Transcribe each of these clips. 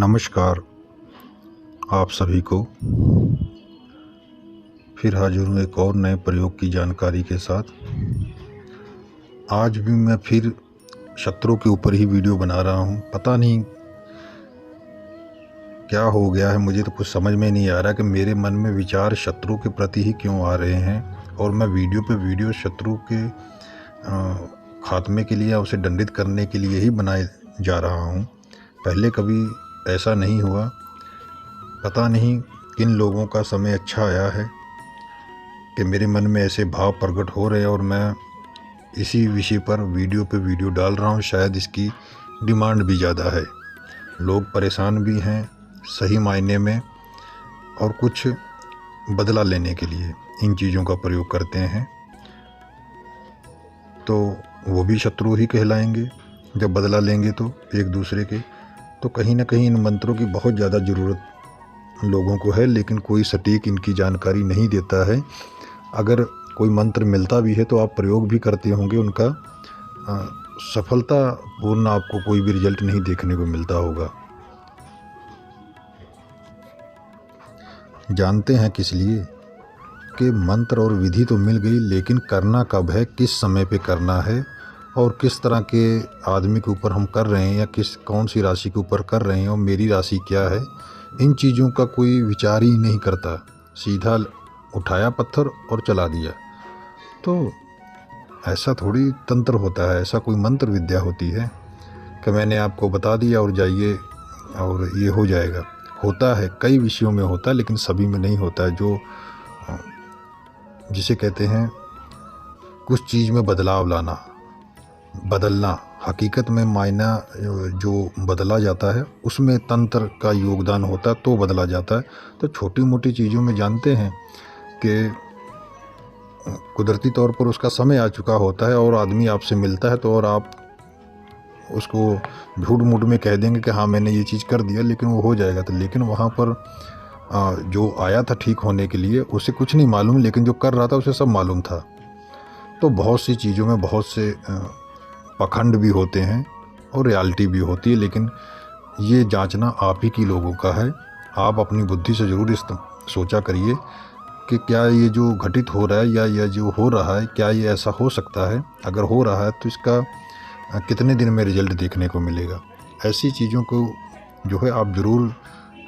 नमस्कार आप सभी को। फिर हाजिर हूँ एक और नए प्रयोग की जानकारी के साथ। आज भी मैं फिर शत्रु के ऊपर ही वीडियो बना रहा हूँ। पता नहीं क्या हो गया है, मुझे तो कुछ समझ में नहीं आ रहा कि मेरे मन में विचार शत्रु के प्रति ही क्यों आ रहे हैं और मैं वीडियो पे वीडियो शत्रु के खात्मे के लिए या उसे दंडित करने के लिए ही बनाए जा रहा हूँ। पहले कभी ऐसा नहीं हुआ। पता नहीं किन लोगों का समय अच्छा आया है कि मेरे मन में ऐसे भाव प्रकट हो रहे हैं और मैं इसी विषय पर वीडियो पे वीडियो डाल रहा हूँ। शायद इसकी डिमांड भी ज़्यादा है, लोग परेशान भी हैं सही मायने में, और कुछ बदला लेने के लिए इन चीज़ों का प्रयोग करते हैं, तो वो भी शत्रु ही कहलाएंगे जब बदला लेंगे तो एक दूसरे के। तो कहीं ना कहीं इन मंत्रों की बहुत ज़्यादा ज़रूरत लोगों को है, लेकिन कोई सटीक इनकी जानकारी नहीं देता है। अगर कोई मंत्र मिलता भी है तो आप प्रयोग भी करते होंगे, उनका सफलतापूर्ण आपको कोई भी रिजल्ट नहीं देखने को मिलता होगा। जानते हैं किस लिए? कि मंत्र और विधि तो मिल गई, लेकिन करना कब है, किस समय पे करना है और किस तरह के आदमी के ऊपर हम कर रहे हैं या कौन सी राशि के ऊपर कर रहे हैं और मेरी राशि क्या है, इन चीज़ों का कोई विचार ही नहीं करता। सीधा उठाया पत्थर और चला दिया। तो ऐसा थोड़ी तंत्र होता है, ऐसा कोई मंत्र विद्या होती है कि मैंने आपको बता दिया और जाइए और ये हो जाएगा। होता है, कई विषयों में होता है, लेकिन सभी में नहीं होता है। जो जिसे कहते हैं कुछ चीज़ में बदलाव लाना, बदलना, हकीकत में मायना जो बदला जाता है उसमें तंत्र का योगदान होता है, तो बदला जाता है। तो छोटी मोटी चीज़ों में जानते हैं कि कुदरती तौर पर उसका समय आ चुका होता है और आदमी आपसे मिलता है तो और आप उसको झूठ मूठ में कह देंगे कि हाँ मैंने ये चीज़ कर दिया, लेकिन वो हो जाएगा। तो लेकिन वहाँ पर जो आया था ठीक होने के लिए उसे कुछ नहीं मालूम, लेकिन जो कर रहा था उसे सब मालूम था। तो बहुत सी चीज़ों में बहुत से पखंड भी होते हैं और रियलिटी भी होती है, लेकिन ये जांचना आप ही की लोगों का है। आप अपनी बुद्धि से ज़रूर सोचा करिए कि क्या ये जो घटित हो रहा है या यह जो हो रहा है, क्या ये ऐसा हो सकता है? अगर हो रहा है तो इसका कितने दिन में रिजल्ट देखने को मिलेगा? ऐसी चीज़ों को जो है आप ज़रूर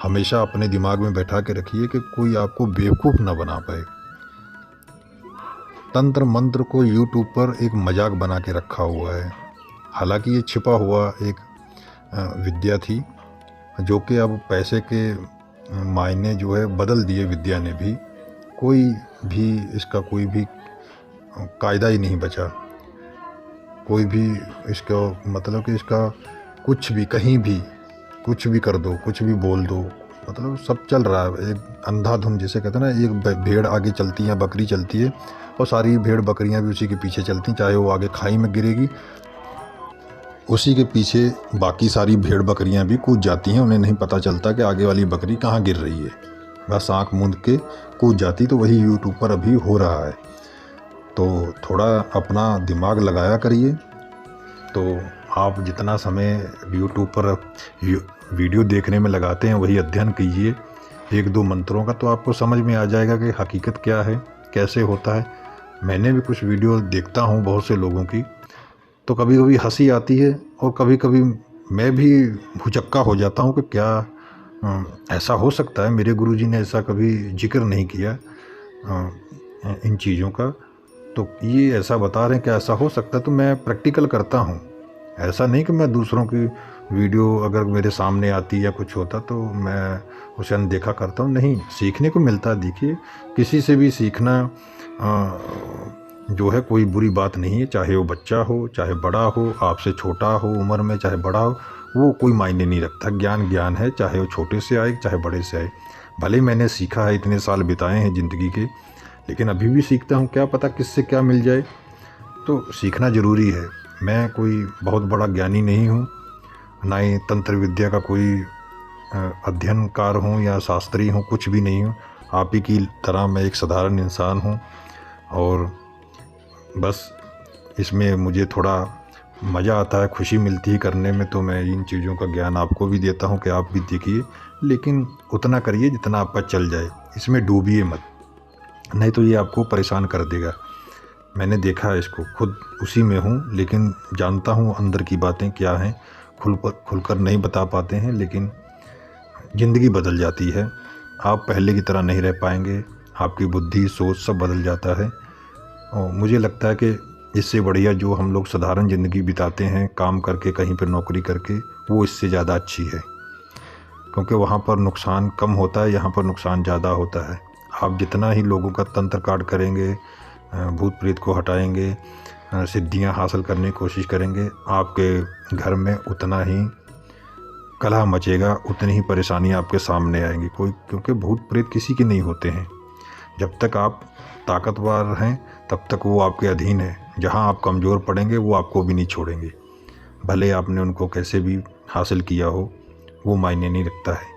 हमेशा अपने दिमाग में बैठा के रखिए कि कोई आपको बेवकूफ़ ना बना पाए। तंत्र मंत्र को यूट्यूब पर एक मजाक बना के रखा हुआ है। हालांकि ये छिपा हुआ एक विद्या थी, जो कि अब पैसे के मायने जो है बदल दिए विद्या ने भी। कोई भी इसका कोई भी कायदा ही नहीं बचा। कोई भी इसका मतलब कि इसका कुछ भी कहीं भी कुछ भी कर दो, कुछ भी बोल दो, मतलब सब चल रहा है। एक अंधाधुन जिसे कहते हैं ना, एक भेड़ आगे चलती है, बकरी चलती है और सारी भेड़ बकरियां भी उसी के पीछे चलती हैं। चाहे वो आगे खाई में गिरेगी, उसी के पीछे बाकी सारी भेड़ बकरियां भी कूद जाती हैं। उन्हें नहीं पता चलता कि आगे वाली बकरी कहाँ गिर रही है, बस आँख मूंद के कूद जाती। तो वही यूट्यूब पर अभी हो रहा है। तो थोड़ा अपना दिमाग लगाया करिए। तो आप जितना समय यूट्यूब पर वीडियो देखने में लगाते हैं वही अध्ययन कीजिए एक दो मंत्रों का, तो आपको समझ में आ जाएगा कि हकीकत क्या है, कैसे होता है। मैंने भी कुछ वीडियो देखता हूँ बहुत से लोगों की, तो कभी कभी हंसी आती है और कभी कभी मैं भी भुचक्का हो जाता हूँ कि क्या ऐसा हो सकता है। मेरे गुरुजी ने ऐसा कभी जिक्र नहीं किया इन चीज़ों का, तो ये ऐसा बता रहे हैं कि ऐसा हो सकता है, तो मैं प्रैक्टिकल करता हूँ। ऐसा नहीं कि मैं दूसरों की वीडियो अगर मेरे सामने आती या कुछ होता तो मैं उसे अनदेखा करता हूँ। नहीं, सीखने को मिलता है। देखिए, किसी से भी सीखना जो है कोई बुरी बात नहीं है। चाहे वो बच्चा हो, चाहे बड़ा हो, आपसे छोटा हो उम्र में, चाहे बड़ा हो, वो कोई मायने नहीं रखता। ज्ञान ज्ञान है, चाहे वो छोटे से आए चाहे बड़े से आए। भले मैंने सीखा है, इतने साल बिताए हैं ज़िंदगी के, लेकिन अभी भी सीखता हूँ। क्या पता किससे क्या मिल जाए, तो सीखना ज़रूरी है। मैं कोई बहुत बड़ा ज्ञानी नहीं हूँ, ना ही तंत्र विद्या का कोई अध्ययनकार हूँ या शास्त्री हूँ, कुछ भी नहीं हूँ। आप ही की तरह मैं एक साधारण इंसान हूँ और बस इसमें मुझे थोड़ा मज़ा आता है, खुशी मिलती है करने में, तो मैं इन चीज़ों का ज्ञान आपको भी देता हूँ कि आप भी देखिए, लेकिन उतना करिए जितना आपका चल जाए, इसमें डूबिए मत, नहीं तो ये आपको परेशान कर देगा। मैंने देखा है इसको, खुद उसी में हूँ, लेकिन जानता हूँ अंदर की बातें क्या हैं। खुलकर नहीं बता पाते हैं, लेकिन ज़िंदगी बदल जाती है। आप पहले की तरह नहीं रह पाएंगे, आपकी बुद्धि सोच सब बदल जाता है। और मुझे लगता है कि इससे बढ़िया जो हम लोग साधारण ज़िंदगी बिताते हैं काम करके, कहीं पर नौकरी करके, वो इससे ज़्यादा अच्छी है, क्योंकि वहाँ पर नुकसान कम होता है, यहाँ पर नुकसान ज़्यादा होता है। आप जितना ही लोगों का तंत्र काट करेंगे, भूत प्रेत को हटाएंगे, सिद्धियाँ हासिल करने की कोशिश करेंगे, आपके घर में उतना ही कलह मचेगा, उतनी ही परेशानियाँ आपके सामने आएंगी। क्योंकि भूत प्रेत किसी के नहीं होते हैं। जब तक आप ताकतवर हैं तब तक वो आपके अधीन है, जहाँ आप कमज़ोर पड़ेंगे वो आपको भी नहीं छोड़ेंगे, भले आपने उनको कैसे भी हासिल किया हो, वो मायने नहीं रखता है।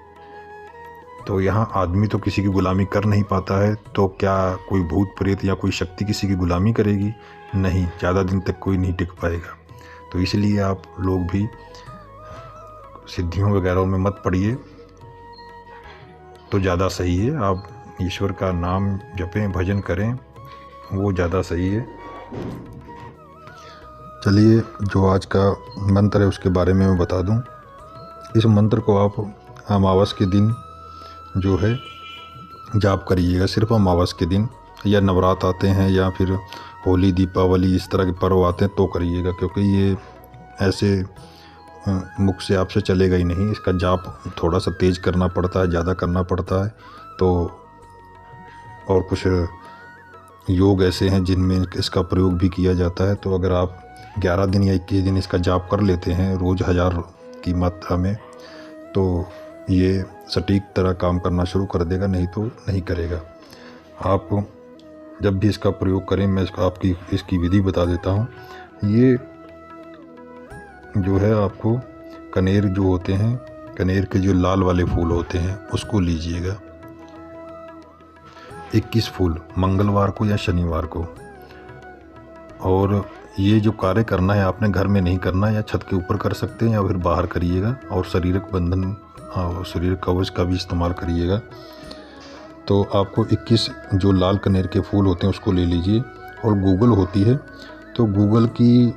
तो यहाँ आदमी तो किसी की गुलामी कर नहीं पाता है, तो क्या कोई भूत प्रेत या कोई शक्ति किसी की गुलामी करेगी? नहीं, ज़्यादा दिन तक कोई नहीं टिक पाएगा। तो इसलिए आप लोग भी सिद्धियों वगैरह में मत पड़िए, तो ज़्यादा सही है। आप ईश्वर का नाम जपें, भजन करें, वो ज़्यादा सही है। चलिए, जो आज का मंत्र है उसके बारे में मैं बता दूं। इस मंत्र को आप अमावस के दिन जो है जाप करिएगा, सिर्फ अमावस के दिन, या नवरात्र आते हैं या फिर होली, दीपावली, इस तरह के पर्व आते हैं तो करिएगा, क्योंकि ये ऐसे मुख से आपसे चलेगा ही नहीं। इसका जाप थोड़ा सा तेज़ करना पड़ता है, ज़्यादा करना पड़ता है। तो और कुछ योग ऐसे हैं जिनमें इसका प्रयोग भी किया जाता है। तो अगर आप 11 दिन या 21 दिन इसका जाप कर लेते हैं रोज़ 1000 की मात्रा में, तो ये सटीक तरह काम करना शुरू कर देगा, नहीं तो नहीं करेगा। आप जब भी इसका प्रयोग करें, मैं इसकी विधि बता देता हूँ। ये जो है, आपको कनेर जो होते हैं, कनेर के जो लाल वाले फूल होते हैं उसको लीजिएगा, 21 फूल, मंगलवार को या शनिवार को। और ये जो कार्य करना है आपने घर में नहीं करना, या छत के ऊपर कर सकते हैं या फिर बाहर करिएगा। और शारीरिक बंधन और शरीर कवच का भी इस्तेमाल करिएगा। तो आपको 21 जो लाल कनेर के फूल होते हैं उसको ले लीजिए। और गूगल होती है, तो गूगल की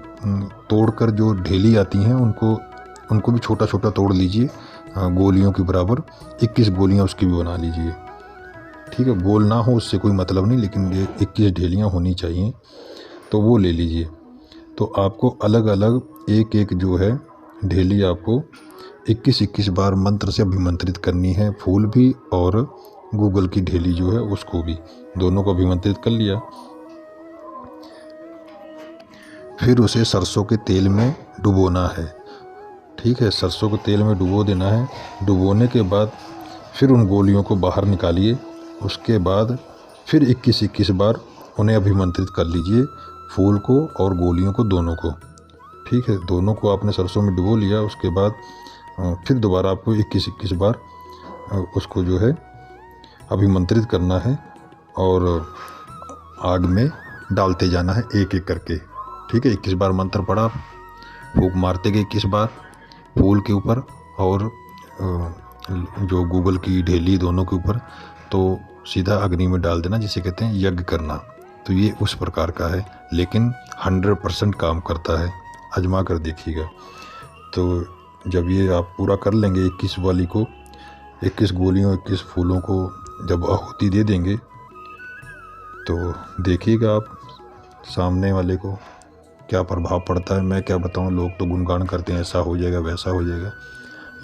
तोड़कर जो ढेली आती हैं उनको भी छोटा छोटा तोड़ लीजिए, गोलियों के बराबर 21 गोलियां उसकी भी बना लीजिए। ठीक है, गोल ना हो उससे कोई मतलब नहीं, लेकिन ये 21 ढेलियाँ होनी चाहिए, तो वो ले लीजिए। तो आपको अलग अलग एक एक जो है ढेली आपको 21-21 बार मंत्र से अभिमंत्रित करनी है, फूल भी और गूगल की ढेली जो है उसको भी, दोनों को अभिमंत्रित कर लिया। फिर उसे सरसों के तेल में डुबोना है। ठीक है, सरसों के तेल में डुबो देना है। डुबोने के बाद फिर उन गोलियों को बाहर निकालिए। उसके बाद फिर 21-21 बार उन्हें अभिमंत्रित कर लीजिए, फूल को और गोलियों को, दोनों को। ठीक है, दोनों को आपने सरसों में डुबो लिया। उसके बाद फिर दोबारा आपको 21-21 बार उसको जो है अभिमंत्रित करना है और आग में डालते जाना है एक एक करके। ठीक है, 21 बार मंत्र पढ़ा, फूंक मारते गए 21 बार फूल के ऊपर और जो गूगल की ढेली दोनों के ऊपर, तो सीधा अग्नि में डाल देना, जिसे कहते हैं यज्ञ करना। तो ये उस प्रकार का है, लेकिन 100% काम करता है, आजमा कर देखिएगा। तो जब ये आप पूरा कर लेंगे 21 वाली को, 21 गोलियों 21 फूलों को जब आहुति दे देंगे, तो देखिएगा आप सामने वाले को क्या प्रभाव पड़ता है। मैं क्या बताऊं, लोग तो गुणगान करते हैं, ऐसा हो जाएगा वैसा हो जाएगा,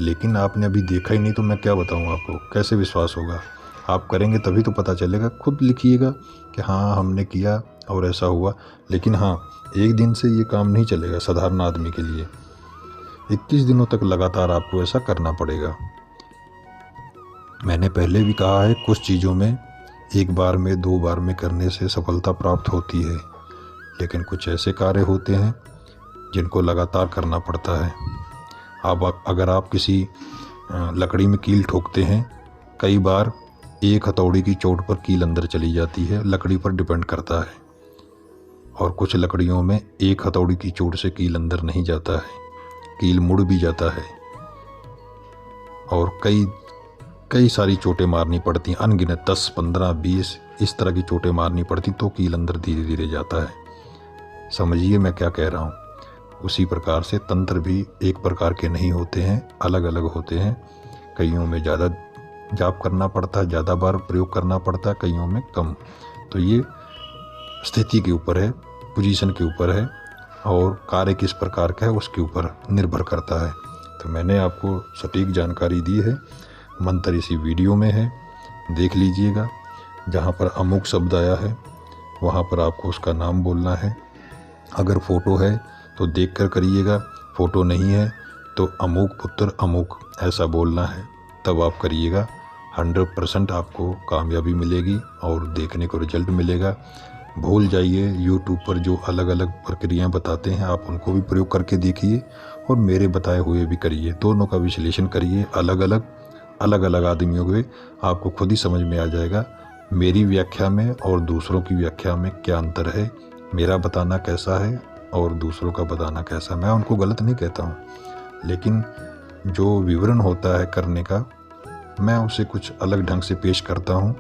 लेकिन आपने अभी देखा ही नहीं तो मैं क्या बताऊं आपको, कैसे विश्वास होगा? आप करेंगे तभी तो पता चलेगा। खुद लिखिएगा कि हाँ हमने किया और ऐसा हुआ। लेकिन हाँ, एक दिन से ये काम नहीं चलेगा साधारण आदमी के लिए, 21 दिनों तक लगातार आपको ऐसा करना पड़ेगा। मैंने पहले भी कहा है, कुछ चीज़ों में एक बार में 2 बार में करने से सफलता प्राप्त होती है, लेकिन कुछ ऐसे कार्य होते हैं जिनको लगातार करना पड़ता है। अगर आप किसी लकड़ी में कील ठोकते हैं, कई बार एक हथौड़ी की चोट पर कील अंदर चली जाती है, लकड़ी पर डिपेंड करता है। और कुछ लकड़ियों में एक हथौड़ी की चोट से कील अंदर नहीं जाता है, कील मुड़ भी जाता है और कई सारी चोटें मारनी पड़ती हैं, अनगिनत 10, 15, 20 इस तरह की चोटें मारनी पड़ती तो कील अंदर धीरे धीरे जाता है। समझिए मैं क्या कह रहा हूँ। उसी प्रकार से तंत्र भी एक प्रकार के नहीं होते हैं, अलग अलग होते हैं। कईयों में ज़्यादा जाप करना पड़ता है, ज़्यादा बार प्रयोग करना पड़ता है, कईयों में कम। तो ये स्थिति के ऊपर है, पोजीशन के ऊपर है और कार्य किस प्रकार का है उसके ऊपर निर्भर करता है। तो मैंने आपको सटीक जानकारी दी है। मंत्र इसी वीडियो में है, देख लीजिएगा। जहाँ पर अमुक शब्द आया है वहाँ पर आपको उसका नाम बोलना है। अगर फ़ोटो है तो देख कर करिएगा, फ़ोटो नहीं है तो अमुक पुत्र अमुक ऐसा बोलना है, तब आप करिएगा। 100% आपको कामयाबी मिलेगी और देखने को रिजल्ट मिलेगा। भूल जाइए यूट्यूब पर जो अलग अलग प्रक्रियाएं बताते हैं, आप उनको भी प्रयोग करके देखिए और मेरे बताए हुए भी करिए। दोनों का विश्लेषण करिए, अलग अलग आदमियों के, आपको खुद ही समझ में आ जाएगा मेरी व्याख्या में और दूसरों की व्याख्या में क्या अंतर है, मेरा बताना कैसा है और दूसरों का बताना कैसा। मैं उनको गलत नहीं कहता हूँ, लेकिन जो विवरण होता है करने का, मैं उसे कुछ अलग ढंग से पेश करता हूँ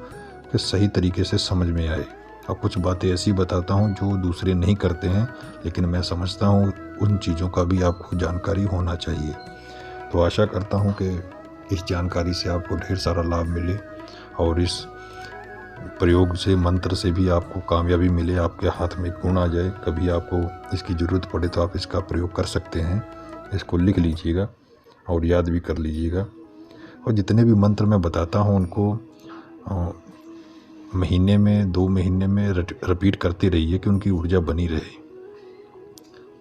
कि सही तरीके से समझ में आए। और कुछ बातें ऐसी बताता हूँ जो दूसरे नहीं करते हैं, लेकिन मैं समझता हूँ उन चीज़ों का भी आपको जानकारी होना चाहिए। तो आशा करता हूँ कि इस जानकारी से आपको ढेर सारा लाभ मिले और इस प्रयोग से, मंत्र से भी आपको कामयाबी मिले, आपके हाथ में गुण आ जाए। कभी आपको इसकी ज़रूरत पड़े तो आप इसका प्रयोग कर सकते हैं। इसको लिख लीजिएगा और याद भी कर लीजिएगा। और जितने भी मंत्र मैं बताता हूँ उनको महीने में, 2 महीने में रिपीट करते रहिए कि उनकी ऊर्जा बनी रहे,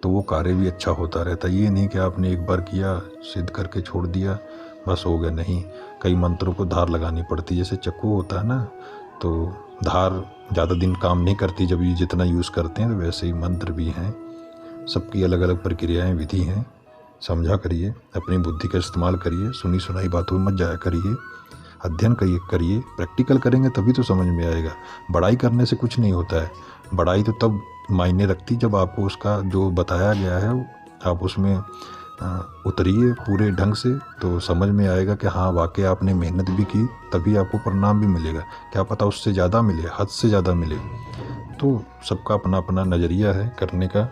तो वो कार्य भी अच्छा होता रहता है। ये नहीं कि आपने एक बार किया, सिद्ध करके छोड़ दिया, बस हो गया। नहीं, कई मंत्रों को धार लगानी पड़ती है। जैसे चक्कू होता है ना, तो धार ज़्यादा दिन काम नहीं करती जब ये जितना यूज़ करते हैं, तो वैसे ही मंत्र भी हैं। सबकी अलग अलग प्रक्रियाएँ, विधि हैं। समझा करिए, अपनी बुद्धि का इस्तेमाल करिए, सुनी सुनाई बातों में मत जाया करिए, अध्ययन करिए। प्रैक्टिकल करेंगे तभी तो समझ में आएगा। बड़ाई करने से कुछ नहीं होता है। बड़ाई तो तब मायने रखती जब आपको उसका जो बताया गया है आप उसमें उतरिए पूरे ढंग से, तो समझ में आएगा कि हाँ वाकई आपने मेहनत भी की, तभी आपको परिणाम भी मिलेगा। क्या पता उससे ज़्यादा मिले, हद से ज़्यादा मिले। तो सबका अपना अपना नज़रिया है करने का।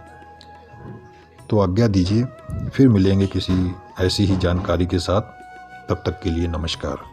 तो आज्ञा दीजिए, फिर मिलेंगे किसी ऐसी ही जानकारी के साथ। तब तक के लिए नमस्कार।